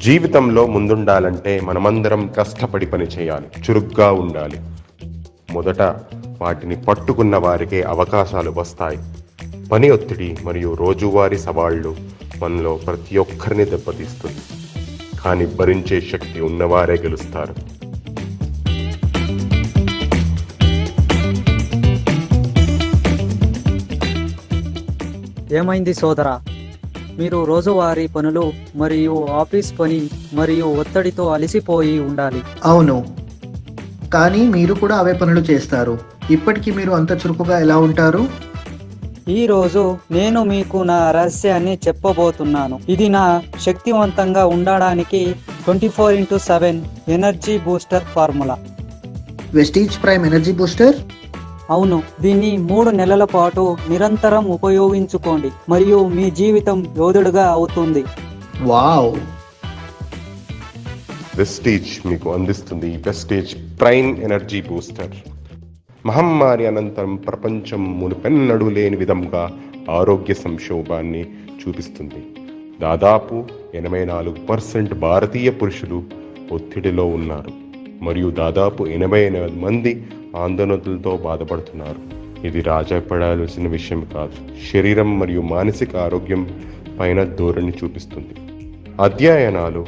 జీవితంలో ముందుండాలంటే మనమందరం కష్టపడి పని చేయాలి, చురుగ్గా ఉండాలి. మొదట వాటిని పట్టుకున్న వారికే అవకాశాలు వస్తాయి. పని ఒత్తిడి మరియు రోజువారీ సవాళ్లు మనలో ప్రతి ఒక్కరిని దెబ్బతీస్తుంది. కానీ భరించే శక్తి ఉన్నవారే గెలుస్తారు. ఏమైంది సోదరా? మీరు రోజువారీ పనులు మరియు ఆఫీస్ పని మరియు ఒత్తిడితో అలసిపోయి ఉండాలి. అవును, కానీ మీరు కూడా అవే పనులు చేస్తారు. ఇప్పటికీ మీరు అంత చురుకుగా ఎలా ఉంటారు? ఈరోజు నేను మీకు నా రహస్యాన్ని చెప్పబోతున్నాను. ఇది నా శక్తివంతంగా ఉండడానికి 24x7 energy booster formula. Vestige prime energy booster? అవును, దీన్ని 3 నెలల పాటు నిరంతరం ఉపయోగించుకోండి మరియు మీ జీవితం యోధుడుగా అవుతుంది. వావ్! వెస్టీజ్ మీకు అందిస్తుంది వెస్టీజ్ ప్రైమ్ ఎనర్జీ బూస్టర్. మహమ్మారి అనంతరం ప్రపంచం మునుపెన్నడూ లేని విధంగా ఆరోగ్య సంక్షోభాన్ని చూపిస్తుంది. దాదాపు 84% భారతీయ పురుషులు ఒత్తిడిలో ఉన్నారు మరియు దాదాపు 88 మంది ఆందోళనలతో బాధపడుతున్నారు. ఇది రాజపడాల్సిన విషయం కాదు. శరీరం మరియు మానసిక ఆరోగ్యం పైన ధోరణి చూపిస్తుంది. అధ్యయనాలు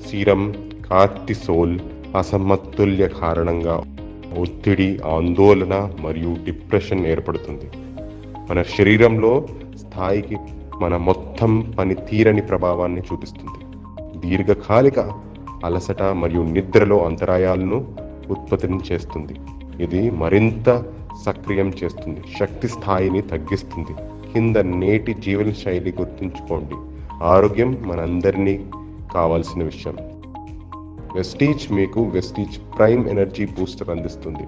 సీరం కార్టిసోల్ అసమతుల్య కారణంగా ఒత్తిడి, ఆందోళన మరియు డిప్రెషన్ ఏర్పడుతుంది. మన శరీరంలో స్థాయికి మన మొత్తం పనితీరని ప్రభావాన్ని చూపిస్తుంది. దీర్ఘకాలిక అలసట మరియు నిద్రలో అంతరాయాలను ఉత్పత్తిని చేస్తుంది. ఇది మరింత సక్రియం చేస్తుంది, శక్తి స్థాయిని తగ్గిస్తుంది. కింద నేటి జీవన శైలి గుర్తుంచుకోండి. ఆరోగ్యం మనందరినీ కావాల్సిన విషయం. వెస్టీజ్ మీకు వెస్టీజ్ ప్రైమ్ ఎనర్జీ బూస్టర్ అందిస్తుంది.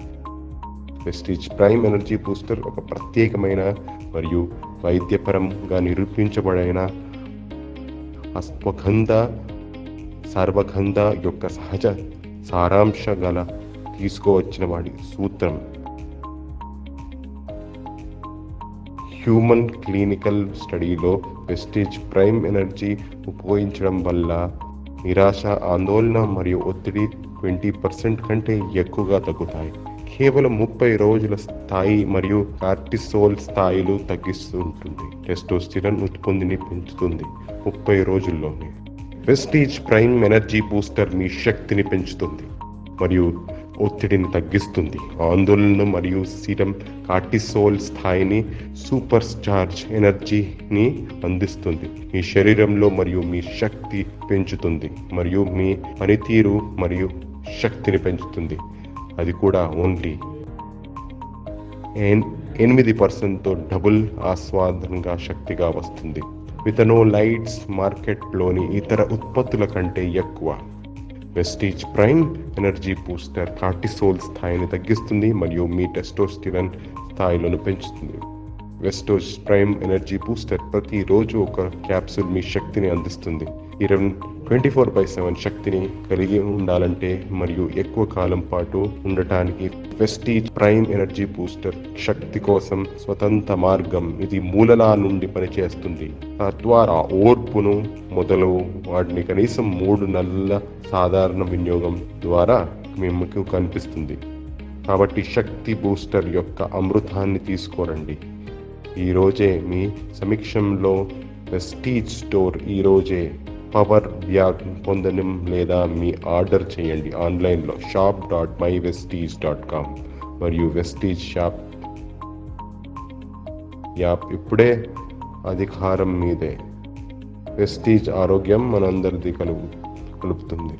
వెస్టీజ్ ప్రైమ్ ఎనర్జీ బూస్టర్ ఒక ప్రత్యేకమైన మరియు వైద్యపరంగా నిరూపించబడిన అశ్వగంధ సర్వగంధ యొక్క సహజ సారాంశ గల తీసుకువచ్చిన వాడి సూత్రం. హ్యూమన్ క్లినికల్ స్టడీలో వెస్టీజ్ ప్రైమ్ ఎనర్జీ ఉపయోగించడం వల్ల నిరాశ, ఆందోళన మరియు ఒత్తిడి 20% కంటే ఎక్కువగా తగ్గుతాయి. కేవలం 30 రోజుల స్థాయి మరియు కార్టిసోల్ స్థాయిలు తగ్గిస్తూ ఉంటుంది. టెస్టోస్టిరాన్ ఉత్పత్తిని పెంచుతుంది 30 రోజుల్లోనే. వెస్టీజ్ ప్రైమ్ ఎనర్జీ బూస్టర్ మీ శక్తిని పెంచుతుంది మరియు ఒత్తిడిని తగ్గిస్తుంది. ఆందోళన మరియు సీరం కార్టిసోల్ స్థాయిని సూపర్ చార్జ్ ఎనర్జీని అందిస్తుంది. మీ శరీరంలో మరియు మీ శక్తి పెంచుతుంది మరియు మీ పనితీరు మరియు శక్తిని పెంచుతుంది. అది కూడా ఓన్లీ 8%తో డబుల్ ఆస్వాదనంగా శక్తిగా వస్తుంది. మిథనోలైట్స్ మార్కెట్లోని ఇతర ఉత్పత్తుల కంటే ఎక్కువ. Vestige prime energy booster cortisol స్థాయిని తగ్గిస్తుంది మరియు మీ టెస్టోస్టిరాన్ స్థాయిలను పెంచుతుంది. వెస్టీజ్ ప్రైమ్ ఎనర్జీ బూస్టర్ ప్రతిరోజు ఒక క్యాప్సూల్ మీ శక్తిని అందిస్తుంది. 24/7 శక్తిని కలిగి ఉండాలంటే మరియు ఎక్కువ కాలం పాటు ఉండటానికి వెస్టీజ్ ప్రైమ్ ఎనర్జీ బూస్టర్ శక్తి కోసం స్వతంత్ర మార్గం. ఇది మూలలా నుండి పనిచేస్తుంది. తద్వారా ఓర్పును మొదలు వాటిని కనీసం 3 నెలల సాధారణ వినియోగం ద్వారా మీకు కనిపిస్తుంది. కాబట్టి శక్తి బూస్టర్ యొక్క అమృతాన్ని తీసుకోరండి. ఈరోజే మీ సమీక్షంలో వెస్టీజ్ స్టోర్ ఈరోజే పవర్ బ్యాగ్ పొందడం లేదా మీ ఆర్డర్ చేయండి ఆన్లైన్లో shop.mywestige.com మరియు వెస్టీజ్ షాప్ యాప్ ఇప్పుడే అధికారం మీదే. వెస్టీజ్ ఆరోగ్యం మనందరిది కలుపుతుంది.